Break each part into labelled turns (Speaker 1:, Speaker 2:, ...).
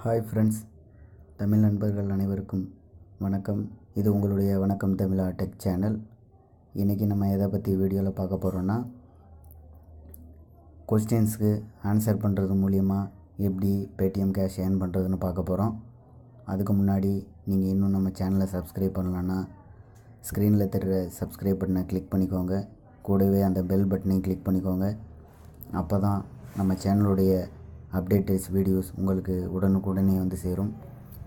Speaker 1: Hi friends, Tamil நண்பர்கள் அனைவருக்கும் வணக்கம். இது உங்களுடைய வணக்கம் தமிழா டெக் சேனல். இன்றைக்கி நம்ம எதை பற்றி வீடியோவில் பார்க்க போகிறோன்னா, கொஸ்டின்ஸ்க்கு ஆன்சர் பண்ணுறது மூலியமாக எப்படி பேடிஎம் கேஷ் ஏர்ன் பண்ணுறதுன்னு பார்க்க போகிறோம். அதுக்கு முன்னாடி நீங்கள் இன்னும் நம்ம சேனலை சப்ஸ்கிரைப் பண்ணலன்னா ஸ்க்ரீனில் தெரிகிற சப்ஸ்கிரைப் பட்டனை கிளிக் பண்ணிக்கோங்க. கூடவே அந்த பெல் பட்டனையும் கிளிக் பண்ணிக்கோங்க. அப்போ தான் நம்ம சேனலுடைய அப்டேட்டஸ் வீடியோஸ் உங்களுக்கு உடனுக்குடனே வந்து சேரும்.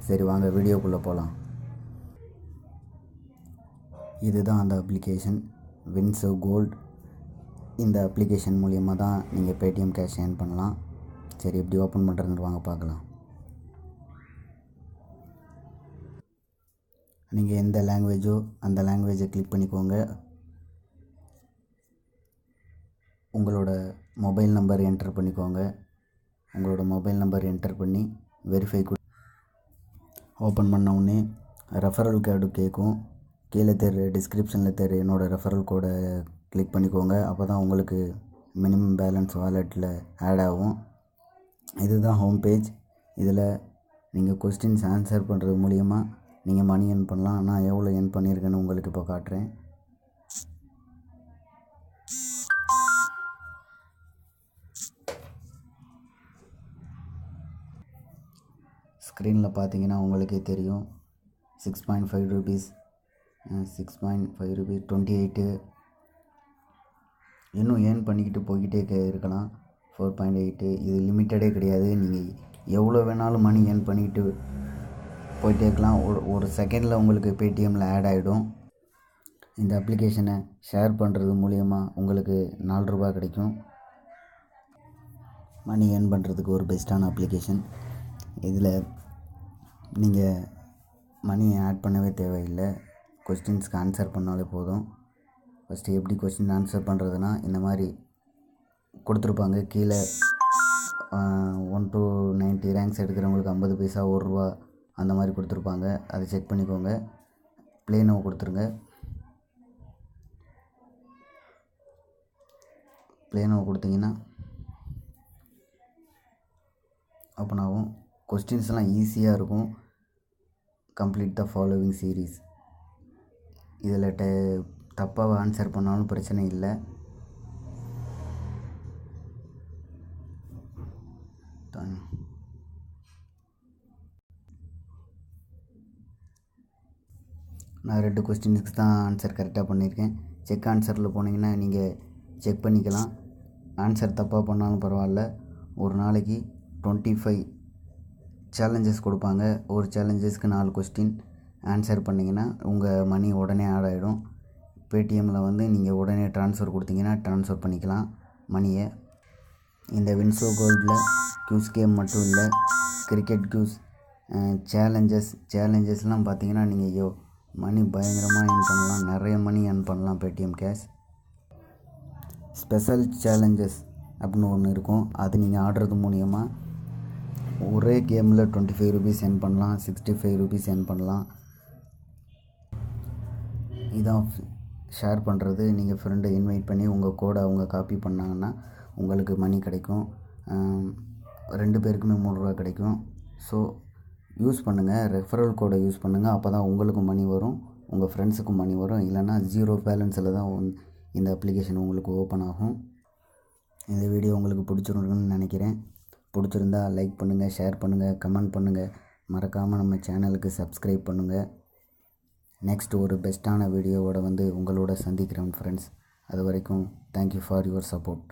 Speaker 1: சரி, வாங்க வீடியோக்குள்ளே போகலாம். இதுதான் அந்த அப்ளிகேஷன் winzo gold. இந்த அப்ளிகேஷன் மூலியமாக தான் நீங்கள் பேடிஎம் கேஷ் ஏர்ன் பண்ணலாம். சரி, எப்படி ஓப்பன் பண்ணுறதுன்னு வாங்க பார்க்கலாம். நீங்கள் எந்த லாங்குவேஜோ அந்த லாங்குவேஜை கிளிக் பண்ணிக்கோங்க. உங்களோட மொபைல் நம்பர் என்டர் பண்ணிக்கோங்க. உங்களோட மொபைல் நம்பர் என்டர் பண்ணி வெரிஃபை ஓப்பன் பண்ண உடனே ரெஃபரல் கோடு கேட்கும். கீழே டிஸ்கிரிப்ஷனில் என்னோடய ரெஃபரல் கோடை கிளிக் பண்ணிக்கோங்க. அப்போ தான் உங்களுக்கு மினிமம் பேலன்ஸ் வாலெட்டில் ஆட் ஆகும். இதுதான் ஹோம் பேஜ். இதில் நீங்கள் கொஸ்டின்ஸ் ஆன்சர் பண்ணுறது மூலிமா நீங்கள் மணி ஏர்ன் பண்ணலாம். நான் எவ்வளோ ஏர்ன் பண்ணியிருக்கேன்னு உங்களுக்கு இப்போ காட்டுறேன். ஸ்க்ரீனில் பார்த்தீங்கன்னா உங்களுக்கே தெரியும். 6.5 rupees 28. இன்னும் ஏர்ன் பண்ணிக்கிட்டு போய்கிட்டே இருக்கலாம். 4.8. இது லிமிட்டடே கிடையாது. நீங்கள் எவ்வளோ வேணாலும் மணி ஏர்ன் பண்ணிக்கிட்டு போயிட்டே இருக்கலாம். ஒரு செகண்டில் உங்களுக்கு பேடிஎம்மில் ஆட் ஆகிடும். இந்த அப்ளிகேஷனை ஷேர் பண்ணுறது மூலயமா உங்களுக்கு 4 ரூபா கிடைக்கும். மணி ஏர்ன் பண்ணுறதுக்கு ஒரு பெஸ்ட்டான அப்ளிகேஷன். இதில் நீங்கள் மணி ஆட் பண்ணவே தேவையில்லை. கொஸ்டின்ஸ்க்கு ஆன்சர் பண்ணாலே போதும். ஃபஸ்ட்டு எப்படி கொஸ்டின் ஆன்சர் பண்ணுறதுனா, இந்த மாதிரி கொடுத்துருப்பாங்க. கீழே 1 to 90 ரேங்க்ஸ் எடுக்கிறவங்களுக்கு 50 பைசா, 1 ரூபா அந்த மாதிரி கொடுத்துருப்பாங்க. அதை செக் பண்ணிக்கோங்க. ப்ளே நவ் கொடுத்துருங்க. ப்ளே நவ் கொடுத்தீங்கன்னா ஓப்பன் ஆகும். கொஸ்டின்ஸ்லாம் ஈஸியாக இருக்கும். Complete the following series. இதில் தப்பாக ஆன்சர் பண்ணாலும் பிரச்சனை இல்லை. நான் 2 கொஸ்டின்ஸுக்கு தான் ஆன்சர் கரெக்டாக பண்ணியிருக்கேன். செக் ஆன்சரில் போனீங்கன்னா நீங்கள் செக் பண்ணிக்கலாம். ஆன்சர் தப்பாக பண்ணாலும் பரவாயில்ல. ஒரு நாளைக்கு 25 சேலஞ்சஸ் கொடுப்பாங்க. ஒரு சேலஞ்சஸ்க்கு 4 கொஸ்டின் ஆன்சர் பண்ணிங்கன்னா உங்கள் மணி உடனே ஆட் ஆகிடும். பேடிஎம்மில் நீங்கள் உடனே ட்ரான்ஸ்ஃபர் கொடுத்தீங்கன்னா ட்ரான்ஸ்ஃபர் பண்ணிக்கலாம் மணியை. இந்த winzo கோல்டில் க்யூஸ் கேம் மட்டும் இல்லை, கிரிக்கெட் க்யூஸ், சேலஞ்சஸ்லாம் பார்த்தீங்கன்னா நீங்கள் மணி பயங்கரமாக ஏர்ன் பண்ணலாம். நிறைய மணி ஏர்ன் பண்ணலாம் பேடிஎம் கேஷ். ஸ்பெஷல் சேலஞ்சஸ் அப்படின்னு ஒன்று இருக்கும். அது நீங்கள் ஆடுறது மூலியமாக ஒரே கேமில் 25 rupees ஏர்ன் பண்ணலாம், 65 rupees ஏர்ன் பண்ணலாம். இதான் ஷேர் பண்ணுறது. நீங்கள் ஃப்ரெண்டை இன்வைட் பண்ணி உங்கள் கோடை அவங்க காப்பி பண்ணாங்கன்னா உங்களுக்கு மணி கிடைக்கும். 2 பேருக்குமே 3 ரூபா கிடைக்கும். ஸோ யூஸ் பண்ணுங்கள். ரெஃபரல் கோடை யூஸ் பண்ணுங்கள். அப்போ தான் உங்களுக்கும் மணி வரும், உங்கள் ஃப்ரெண்ட்ஸுக்கும் மணி வரும். இல்லைனா 0 பேலன்ஸில் தான் இந்த அப்ளிகேஷன் உங்களுக்கு ஓப்பன் ஆகும். இந்த வீடியோ உங்களுக்கு பிடிச்சிருக்குன்னு நினைக்கிறேன். பிடிச்சிருந்தா லைக் பண்ணுங்கள், ஷேர் பண்ணுங்கள், கமெண்ட் பண்ணுங்கள். மறக்காமல் நம்ம சேனலுக்கு சப்ஸ்கிரைப் பண்ணுங்கள். நெக்ஸ்ட் ஒரு பெஸ்ட்டான வீடியோவோட உங்களோட சந்திக்கிறேன் ஃப்ரெண்ட்ஸ். அது வரைக்கும் தேங்க்யூ ஃபார் யுவர் சப்போர்ட்.